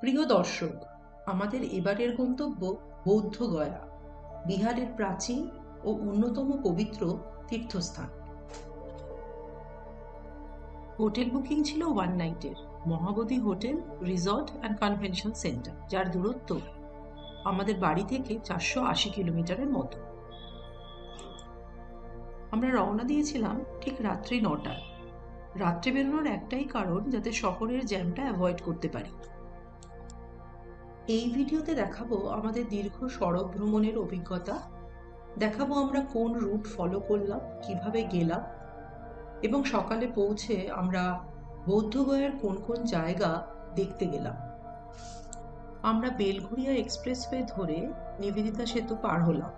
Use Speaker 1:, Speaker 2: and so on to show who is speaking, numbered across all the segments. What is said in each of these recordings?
Speaker 1: প্রিয় দর্শক, আমাদের এবারের গন্তব্য বৌদ্ধগয়া, বিহারের প্রাচীন ও অন্যতম পবিত্র তীর্থস্থান। হোটেল বুকিং ছিল ওয়ান নাইটের Mahabodhi hotel resort and convention centre, যার দূরত্ব আমাদের বাড়ি থেকে 480 কিলোমিটারের মতো। আমরা রওনা দিয়েছিলাম ঠিক রাত্রি 9টায়। রাত্রে বেরোনোর একটাই কারণ, যাতে শহরের জ্যামটা অ্যাভয়েড করতে পারি। এই ভিডিওতে দেখাবো আমাদের দীর্ঘ সড়ক ভ্রমণের অভিজ্ঞতা, দেখাবো আমরা কোন রুট ফলো করলাম, কিভাবে গেলাম, এবং সকালে পৌঁছে আমরা বৌদ্ধগয়ার কোন কোন জায়গা দেখতে গেলাম। আমরা বেলঘরিয়া এক্সপ্রেসওয়ে ধরে নিবেদিতা সেতু পার হলাম।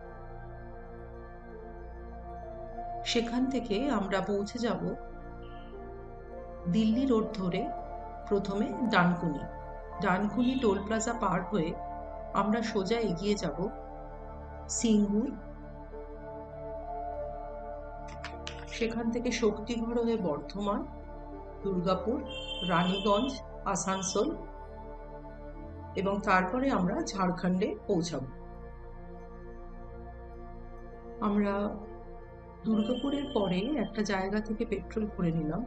Speaker 1: সেখান থেকে আমরা পৌঁছে যাব দিল্লি রোড ধরে, প্রথমে ডানকুনি টোল প্লাজা পার হয়ে আমরা সোজা এগিয়ে যাব সিঙ্গুর। সেখান থেকে শক্তিগড় হয়ে বর্ধমান, দুর্গাপুর, রানীগঞ্জ, আসানসোল, এবং তারপরে আমরা ঝাড়খণ্ডে পৌঁছাব। আমরা দুর্গাপুরের পরে একটা জায়গা থেকে পেট্রোল ভরে নিলাম।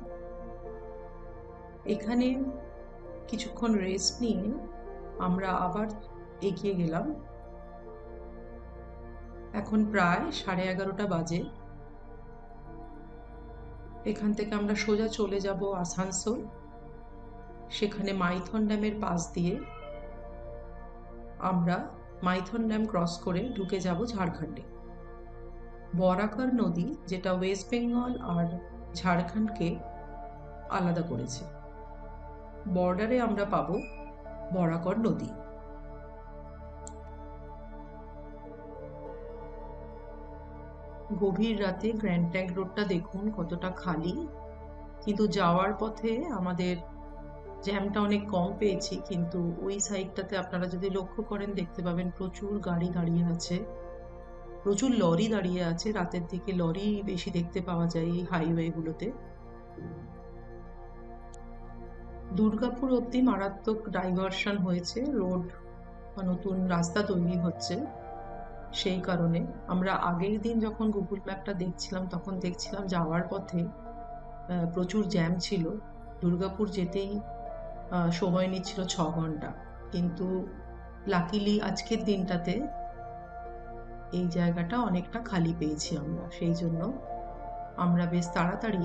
Speaker 1: এখানে কিছুক্ষণ রেস্ট নিয়ে আমরা আবার এগিয়ে গেলাম। এখন প্রায় 11:30 বাজে। এখান থেকে আমরা সোজা চলে যাব আসানসোল। সেখানে মাইথন ড্যামের পাশ দিয়ে আমরা মাইথন ড্যাম ক্রস করে ঢুকে যাব ঝাড়খণ্ডে। বরাকর নদী, যেটা ওয়েস্ট বেঙ্গল আর ঝাড়খণ্ডকে আলাদা করেছে, বর্ডারে আমরা পাবো বরাকর নদী। গভীর রাতে গ্র্যান্ড ট্যাঙ্ক রোডটা দেখুন কতটা খালি, কিন্তু যাওয়ার পথে আমাদের জ্যামটা অনেক কম পেয়েছি। কিন্তু ওই সাইডটাতে আপনারা যদি লক্ষ্য করেন, দেখতে পাবেন প্রচুর গাড়ি দাঁড়িয়ে আছে, প্রচুর লরি দাঁড়িয়ে আছে। রাতের দিকে লরি বেশি দেখতে পাওয়া যায় এই হাইওয়েগুলোতে। দুর্গাপুর অবধি মারাত্মক ডাইভারশন হয়েছে, রোড নতুন রাস্তা তৈরি হচ্ছে। সেই কারণে আমরা আগের দিন যখন গুগল ম্যাপটা দেখছিলাম, তখন দেখছিলাম যাওয়ার পথে প্রচুর জ্যাম ছিল। দুর্গাপুর যেতেই সময় নিচ্ছিল 6 ঘন্টা। কিন্তু লাকিলি আজকের দিনটাতে এই জায়গাটা অনেকটা খালি পেয়েছি আমরা, সেই জন্য আমরা বেশ তাড়াতাড়ি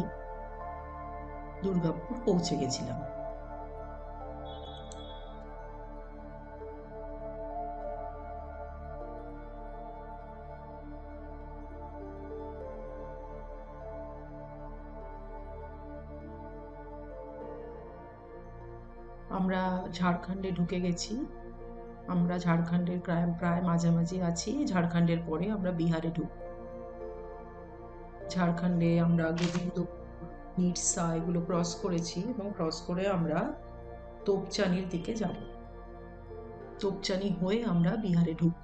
Speaker 1: দুর্গাপুর পৌঁছে গেছিলাম। আমরা ঝাড়খণ্ডে ঢুকে গেছি। আমরা ঝাড়খণ্ডের প্রায় মাঝামাঝি আছি। ঝাড়খণ্ডের পরে আমরা বিহারে ঢুকব। ঝাড়খণ্ডে আমরা গোবিন্দপুর, নিরসা এগুলো ক্রস করেছি, এবং ক্রস করে আমরা তোপচানির দিকে যাব। তোপচানি হয়ে আমরা বিহারে ঢুকব।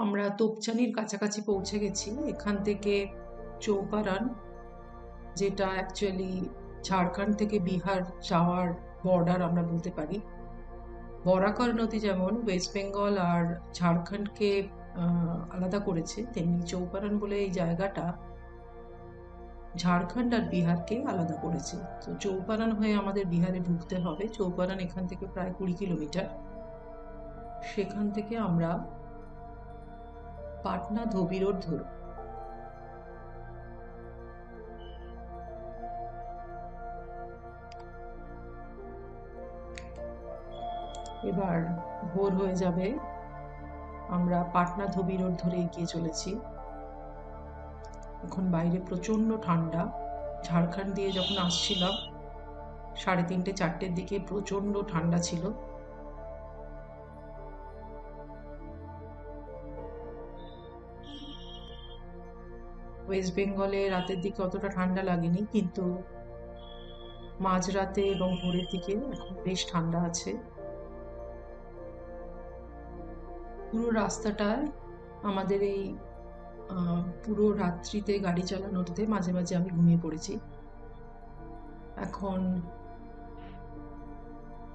Speaker 1: আমরা তোপচানির কাছাকাছি পৌঁছে গেছি। এখান থেকে চৌপারন, যেটা অ্যাকচুয়ালি ঝাড়খণ্ড থেকে বিহার যাওয়ার বর্ডার আমরা বলতে পারি। বরাকর নদী যেমন ওয়েস্ট বেঙ্গল আর ঝাড়খণ্ডকে আলাদা করেছে, তেমনি চৌপারন বলে এই জায়গাটা ঝাড়খণ্ড আর বিহারকে আলাদা করেছে। তো চৌপারন হয়ে আমাদের বিহারে ঢুকতে হবে। চৌপারন এখান থেকে প্রায় 20 কিলোমিটার। সেখান থেকে আমরা পাটনা ধোবি রোড ধরব। এবার ভোর হয়ে যাবে, আমরা পাটনা ধোবি রোড ধরে এগিয়ে চলেছি। এখন বাইরে প্রচন্ড ঠান্ডা। ঝাড়খণ্ড দিয়ে যখন আসছিলাম 3:30 4টের দিকে প্রচন্ড ঠান্ডা ছিল। ওয়েস্ট বেঙ্গলে রাতের দিকে অতটা ঠান্ডা লাগেনি, কিন্তু মাঝরাতে এবং ভোরের দিকে এখন বেশ ঠান্ডা আছে। পুরো রাস্তাটায় আমাদের এই পুরো রাত্রিতে গাড়ি চালানোতে মাঝে মাঝে আমি ঘুমিয়ে পড়েছি। এখন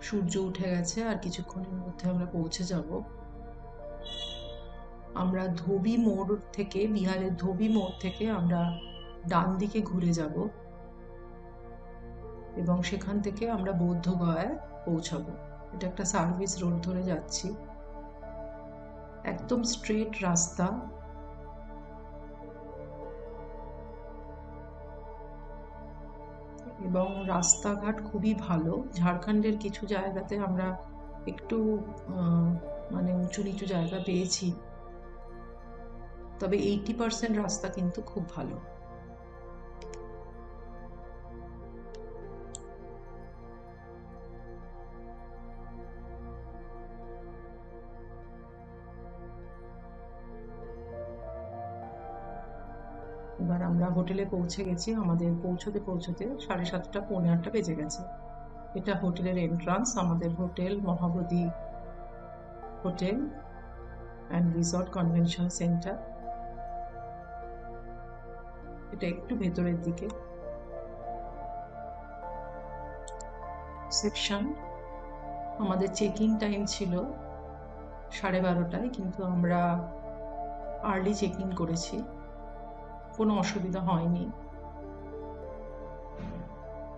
Speaker 1: সূর্য উঠে গেছে, আর কিছুক্ষণের মধ্যে আমরা পৌঁছে যাব। আমরা ধোবি মোড় থেকে, বিহারের ধোবি মোড় থেকে আমরা ডান দিকে ঘুরে যাব এবং সেখান থেকে আমরা বৌদ্ধগয়ায় পৌঁছাবো। এটা একটা সার্ভিস রোড ধরে যাচ্ছি, একদম স্ট্রেট রাস্তা। এবং রাস্তাঘাট খুবই ভালো। ঝাড়খণ্ডের কিছু জায়গাতে আমরা একটু মানে উঁচু নিচু জায়গা পেয়েছি, তবে 80% রাস্তা কিন্তু খুব ভালো। এবার আমরা হোটেলে পৌঁছে গেছি। আমাদের পৌঁছতে 7:30 পৌনে 8টা বেজে গেছে। এটা হোটেলের এন্ট্রান্স। আমাদের hotel Mahabodhi hotel and resort convention centre. এটা একটু ভেতরের দিকে সেকশন। আমাদের চেকিং টাইম ছিল 12:30টায়, কিন্তু আমরা আর্লি চেক ইন করেছি, কোনো অসুবিধা হয়নি।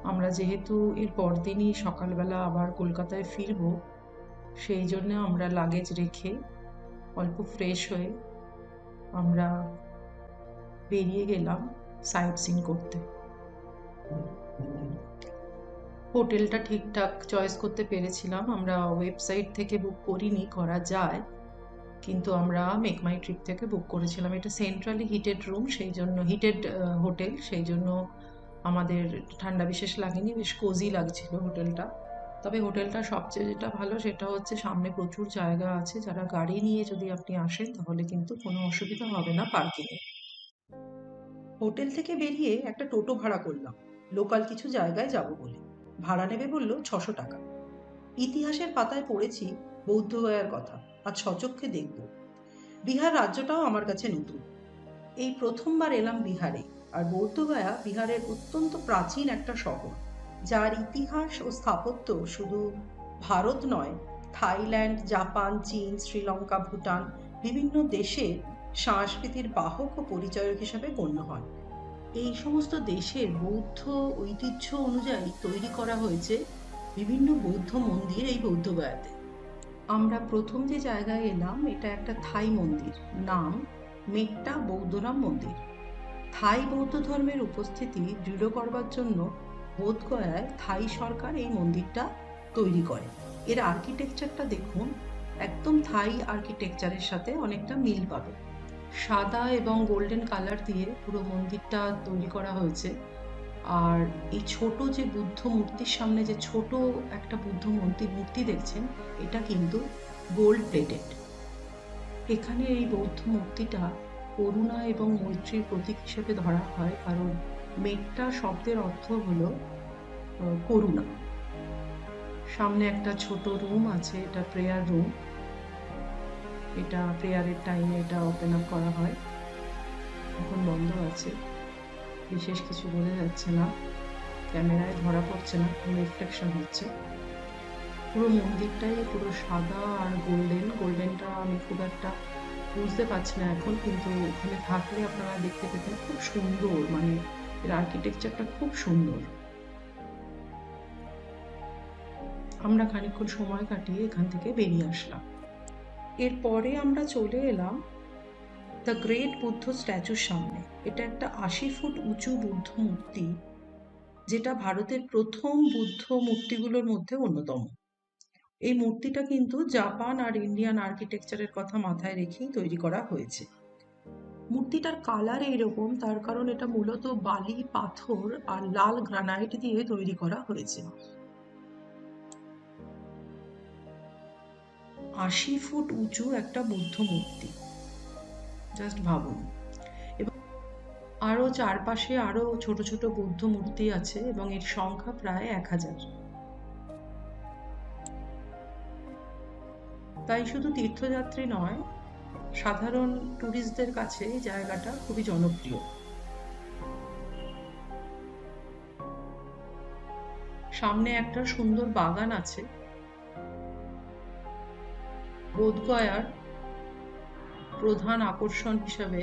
Speaker 1: আমরা যেহেতু এর পরদিনই সকালবেলা আবার কলকাতায় ফিরব, সেই জন্য আমরা লাগেজ রেখে অল্প ফ্রেশ হয়ে আমরা বেরিয়ে গেলাম সাইট সিন করতে। হোটেলটা ঠিকঠাক চয়েস করতে পেরেছিলাম। আমরা ওয়েবসাইট থেকে বুক করিনি, করা যায়, কিন্তু আমরা মেক মাই ট্রিপ থেকে বুক করেছিলাম। এটা সেন্ট্রালি হিটেড রুম, সেই জন্য হিটেড হোটেল, সেই জন্য আমাদের ঠান্ডা বিশেষ লাগেনি, বেশ কোজি লাগছিল হোটেলটা। তবে হোটেলটা সবচেয়ে যেটা ভালো সেটা হচ্ছে সামনে প্রচুর জায়গা আছে। যারা গাড়ি নিয়ে যদি আপনি আসেন তাহলে কিন্তু কোনো অসুবিধা হবে না পার্কিংয়ে। হোটেল থেকে বেরিয়ে একটা টোটো ভাড়া করলাম লোকাল কিছু জায়গায় যাব বলে। ভাড়া নেবে বলল 600 টাকা। ইতিহাসের পাতায় পড়েছি বৌদ্ধগয়ার কথা, আজ সচক্ষে দেখব। বিহার রাজ্যটাও আমার কাছে নতুন, এই প্রথমবার এলাম বিহারে। আর বৌদ্ধগয়া বিহারের অত্যন্ত প্রাচীন একটা শহর, যার ইতিহাস ও স্থাপত্য শুধু ভারত নয়, থাইল্যান্ড, জাপান, চীন, শ্রীলঙ্কা, ভুটান বিভিন্ন দেশের সংস্কৃতির বাহক ও পরিচায়ক হিসাবে গণ্য হয়। এই সমস্ত দেশের বৌদ্ধ ঐতিহ্য অনুযায়ী তৈরি করা হয়েছে বিভিন্ন বৌদ্ধ মন্দির এই বৌদ্ধগয়াতে। আমরা প্রথম যে জায়গায় এলাম এটা একটা থাই মন্দির, নাম মেট্টা বৌদ্ধরাম মন্দির। থাই বৌদ্ধ ধর্মের উপস্থিতি দৃঢ় করবার জন্য বোধগয়ায় থাই সরকার এই মন্দিরটা তৈরি করে। এর আর্কিটেকচারটা দেখুন, একদম থাই আর্কিটেকচারের সাথে অনেকটা মিল পাবে। সাদা এবং গোল্ডেন কালার দিয়ে পুরো মন্দিরটা তৈরি করা হয়েছে। আর এই ছোট যে বুদ্ধ মূর্তির সামনে যে ছোট একটা বুদ্ধ মূর্তি দেখছেন, এটা কিন্তু গোল্ড প্লেটেড। এখানে এই বৌদ্ধ মূর্তিটা করুণা এবং মৈত্রীর প্রতীক হিসেবে ধরা হয়, কারণ মেট্টা শব্দের অর্থ হলো করুণা। সামনে একটা ছোট রুম আছে, এটা প্রেয়ার রুম। এটা প্রেয়ারের টাইমে এটা ওপেন আপ করা হয়, এখন বন্ধ আছে। বিশেষ কিছু বোঝা যাচ্ছে না, ক্যামেরায় ধরা পড়ছে না, কোনো রিফ্লেকশন হচ্ছে। পুরো মন্দিরটাই পুরো সাদা আর গোল্ডেনটা আমি খুব একটা বুঝতে পারছি না এখন, কিন্তু ওখানে থাকলে আপনারা দেখতে পেতেন। খুব সুন্দর, মানে এর আর্কিটেকচারটা খুব সুন্দর। আমরা খানিকক্ষণ সময় কাটিয়ে এখান থেকে বেরিয়ে আসলাম। এরপরে আমরা চলে এলাম দ্য গ্রেট বুদ্ধ স্ট্যাচুর সামনে। এটা একটা 80 ফুট উঁচু বুদ্ধ মূর্তি, যেটা ভারতের প্রথম বুদ্ধ মূর্তিগুলোর মধ্যে অন্যতম। এই মূর্তিটা কিন্তু জাপান আর ইন্ডিয়ান আর্কিটেকচারের কথা মাথায় রেখেই তৈরি করা হয়েছে। মূর্তিটার কালার এইরকম, তার কারণ এটা মূলত বালি, পাথর আর লাল গ্রানাইট দিয়ে তৈরি করা হয়েছে। 80 ফুট উঁচু একটা বুদ্ধ মূর্তি, জাস্ট ভাবুন। এবং আরো চারপাশে আরো ছোট ছোট বুদ্ধ মূর্তি আছে এবং এর সংখ্যা প্রায় 1000। তাই শুধু তীর্থযাত্রী নয়, সাধারণ ট্যুরিস্টদের কাছে এই জায়গাটা খুবই জনপ্রিয়। সামনে একটা সুন্দর বাগান আছে। বোধগয়ার প্রধান আকর্ষণ হিসাবে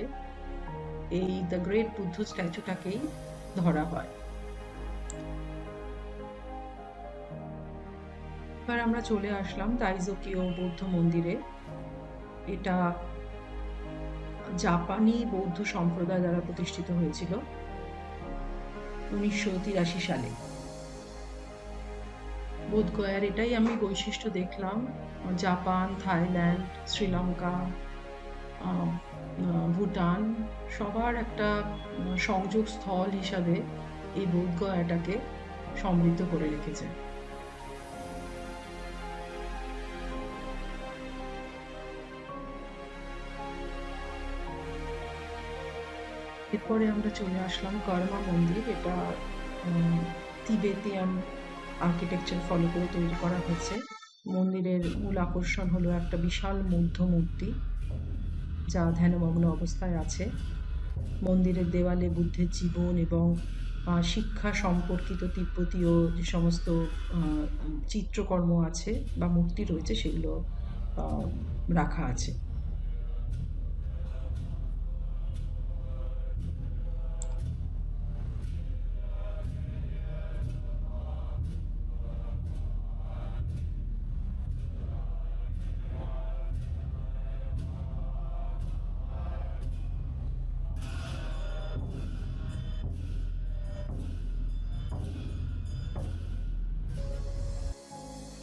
Speaker 1: এই দ্য গ্রেট বুদ্ধ স্ট্যাচুটাকেই ধরা হয়। এবার আমরা চলে আসলাম দাইজোকিও বৌদ্ধ মন্দিরে। এটা জাপানি বৌদ্ধ সম্প্রদায় দ্বারা প্রতিষ্ঠিত হয়েছিল 1983 সালে। বোধগয়ার এটাই আমি বৈশিষ্ট্য দেখলাম। জাপান, থাইল্যান্ড, শ্রীলঙ্কা, ভুটান সবার একটা সংযোগ স্থল হিসাবে এই বোধগয়াটাকে সমৃদ্ধ করে রেখেছে। এরপরে আমরা চলে আসলাম কর্মা মন্দির। এটা তিবেতিয়ান আর্কিটেকচার ফলো করে তৈরি করা হয়েছে। মন্দিরের মূল আকর্ষণ হলো একটা বিশাল বৌদ্ধ মূর্তি যা ধ্যানমগ্ন অবস্থায় আছে। মন্দিরের দেওয়ালে বুদ্ধের জীবন এবং শিক্ষা সম্পর্কিত তিব্বতীয় যে সমস্ত চিত্রকর্ম আছে বা মূর্তি রয়েছে সেগুলো রাখা আছে।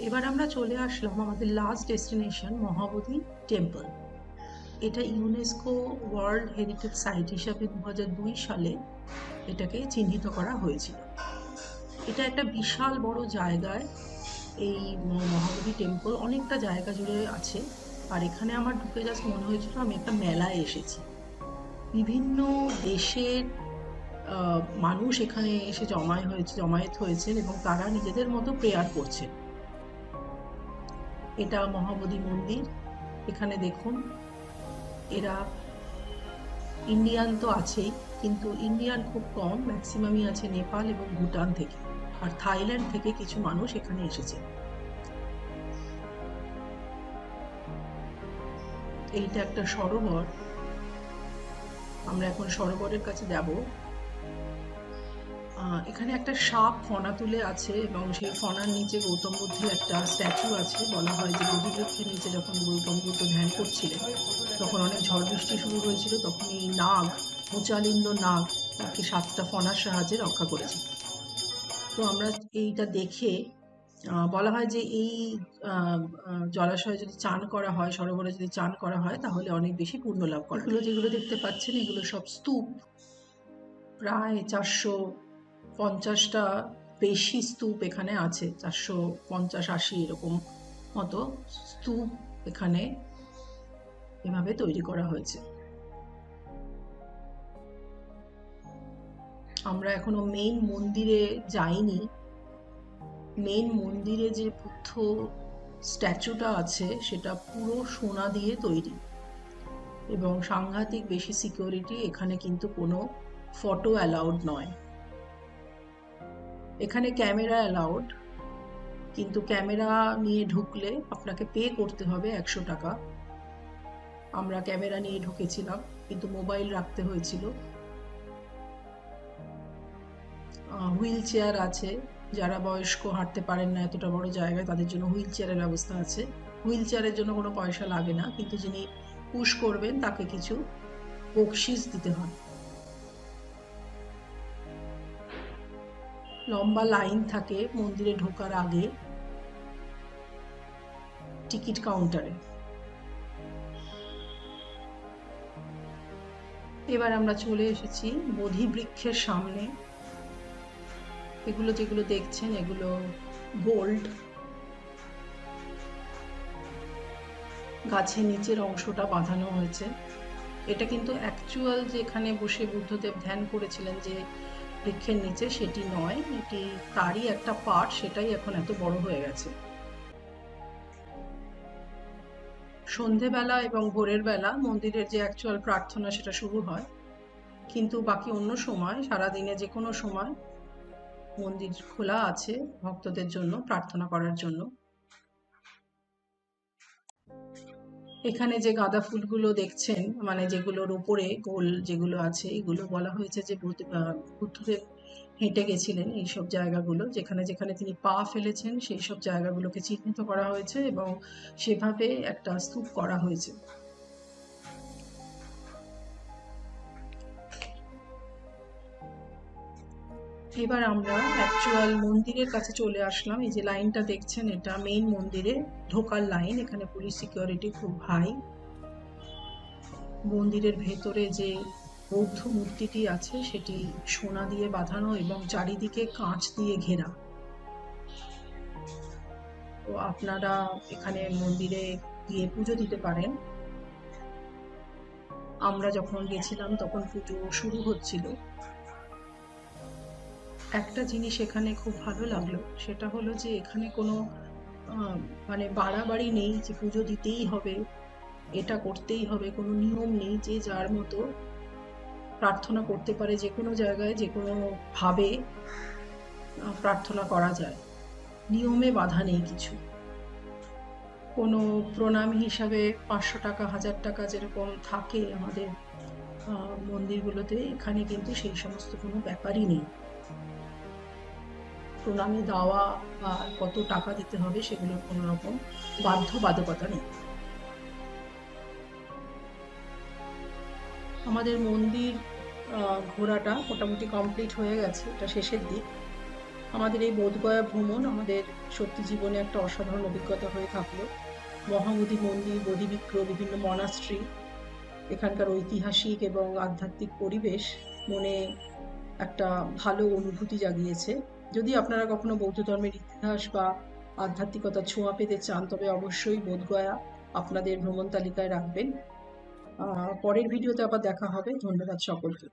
Speaker 1: এবার আমরা চলে আসলাম আমাদের লাস্ট ডেস্টিনেশন মহাবোধি টেম্পল। এটা ইউনেস্কো ওয়ার্ল্ড হেরিটেজ সাইট হিসাবে 2002 সালে এটাকে চিহ্নিত করা হয়েছিল। এটা একটা বিশাল বড় জায়গায় এই মহাবোধি টেম্পল অনেকটা জায়গা জুড়ে আছে। আর এখানে আমার ঢুকে জাস্ট মনে হয়েছিল আমি একটা মেলায় এসেছি। বিভিন্ন দেশের মানুষ এখানে এসে জমায়েত হয়েছেন এবং তারা নিজেদের মতো প্রেয়ার করছেন। এটা মহাবোধি মন্দির। এখানে দেখুন, এরা ইন্ডিয়ান তো আছেই, কিন্তু ইন্ডিয়ান খুব কম, ম্যাক্সিমামই আছে নেপাল এবং ভুটান থেকে, আর থাইল্যান্ড থেকে কিছু মানুষ এখানে এসেছে। এইটা একটা সরোবর। আমরা এখন সরোবরের কাছে যাব। এখানে একটা সাপ ফনা তুলে আছে এবং সেই ফনার নিচে গৌতম বুদ্ধের একটা স্ট্যাচু আছে। বলা হয় যে বোধিবৃক্ষের নিচে যখন গৌতম বুদ্ধ ধ্যান করছিলেন তখন অনেক ঝড় বৃষ্টি শুরু হয়েছিল, তখন এই নাগ, মোচালিন্দ নাগ তাকে 7টা ফনার সাহায্যে রক্ষা করেছে। তো আমরা এইটা দেখে বলা হয় যে এই জলাশয়ে যদি চান করা হয়, সরোবরে যদি চান করা হয় তাহলে অনেক বেশি পুণ্য লাভ করা। এগুলো যেগুলো দেখতে পাচ্ছেন এগুলো সব স্তূপ। প্রায় 450টা বেশি স্তূপ এখানে আছে। 450-80 এরকম মতো স্তূপ এখানে এভাবে তৈরি করা হয়েছে। আমরা এখনো মেইন মন্দিরে যাইনি। মেইন মন্দিরে যে বুদ্ধ স্ট্যাচুটা আছে সেটা পুরো সোনা দিয়ে তৈরি এবং সাংঘাতিক বেশি সিকিউরিটি। এখানে কিন্তু কোনো ফটো অ্যালাউড নয়। এখানে ক্যামেরা অ্যালাউড, কিন্তু ক্যামেরা নিয়ে ঢুকলে আপনাকে পে করতে হবে 100 টাকা। আমরা ক্যামেরা নিয়ে ঢুকেছিলাম, কিন্তু মোবাইল রাখতে হয়েছিল। হুইল চেয়ার আছে, যারা বয়স্ক হাঁটতে পারেন না এতটা বড় জায়গায় তাদের জন্য হুইল চেয়ারের ব্যবস্থা আছে। হুইল চেয়ারের জন্য কোনো পয়সা লাগে না, কিন্তু যিনি পুশ করবেন তাকে কিছু বকশিস দিতে হয়। লম্বা লাইন থাকে মন্দিরে ঢোকার আগে টিকিট কাউন্টারে। এবার আমরা চলে এসেছি বোধি বৃক্ষের সামনে। এগুলো যেগুলো দেখছেন এগুলো গোল্ড। গাছের নিচের অংশটা বাঁধানো হয়েছে। এটা কিন্তু অ্যাকচুয়াল যেখানে বসে বুদ্ধদেব ধ্যান করেছিলেন যে বৃক্ষের নিচে, সেটি নয়, এটি তারই একটা পার্ট, সেটাই এখন এত বড় হয়ে গেছে। সন্ধেবেলা এবং ভোরের বেলা মন্দিরের যে অ্যাকচুয়াল প্রার্থনা সেটা শুরু হয়, কিন্তু বাকি অন্য সময় সারাদিনে যে কোনো সময় মন্দির খোলা আছে ভক্তদের জন্য প্রার্থনা করার জন্য। এখানে যে গাঁদা ফুলগুলো দেখছেন, মানে যেগুলোর উপরে গোল যেগুলো আছে, এগুলো বলা হয়েছে যে বুদ্ধদেব হেঁটে গেছিলেন এইসব জায়গাগুলো, যেখানে যেখানে তিনি পা ফেলেছেন সেই সব জায়গাগুলোকে চিহ্নিত করা হয়েছে এবং সেভাবে একটা স্তূপ করা হয়েছে। এবার আমরা অ্যাকচুয়াল মন্দিরের কাছে চলে আসলাম। এই যে লাইনটা দেখছেন, এটা মেইন মন্দিরে ঢোকার লাইন। এখানে পুলিশ সিকিউরিটি খুব হাই। মন্দিরের ভেতরে যে বৌদ্ধ মূর্তিটি আছে সেটি সোনা দিয়ে বাঁধানো এবং চারিদিকে কাঁচ দিয়ে ঘেরা। তো আপনারা এখানে মন্দিরে গিয়ে পুজো দিতে পারেন। আমরা যখন গেছিলাম তখন পুজো শুরু হচ্ছিল। একটা জিনিস এখানে খুব ভালো লাগলো, সেটা হলো যে এখানে কোনো মানে বাড়াবাড়ি নেই যে পুজো দিতেই হবে, এটা করতেই হবে, কোনো নিয়ম নেই। যে যার মতো প্রার্থনা করতে পারে, যে কোনো জায়গায় যে কোনো ভাবে প্রার্থনা করা যায়, নিয়মে বাধা নেই কিছু। কোনো প্রণামী হিসাবে 500 টাকা 1000 টাকা যেরকম থাকে আমাদের মন্দিরগুলোতে, এখানে কিন্তু সেই সমস্ত কোনো ব্যাপারই নেই। প্রণামী দেওয়া বা কত টাকা দিতে হবে সেগুলোর কোনো রকম বাধ্যবাধকতা নেই। আমাদের মন্দির ঘোরাটা মোটামুটি কমপ্লিট হয়ে গেছে, এটা শেষের দিক। আমাদের এই বোধগয়া ভ্রমণ আমাদের সত্যি জীবনে একটা অসাধারণ অভিজ্ঞতা হয়ে থাকলো। মহাবোধি মন্দির, বোধিবৃক্ষ, বিভিন্ন মনাস্ট্রি, এখানকার ঐতিহাসিক এবং আধ্যাত্মিক পরিবেশ মনে একটা ভালো অনুভূতি জাগিয়েছে। যদি আপনারা কখনো বৌদ্ধ ধর্মের ইতিহাস বা আধ্যাত্মিকতার ছোঁয়া পেতে চান, তবে অবশ্যই বোধগয়া আপনাদের ভ্রমণ তালিকায় রাখবেন। পরের ভিডিওতে আবার দেখা হবে। ধন্যবাদ সকলকে।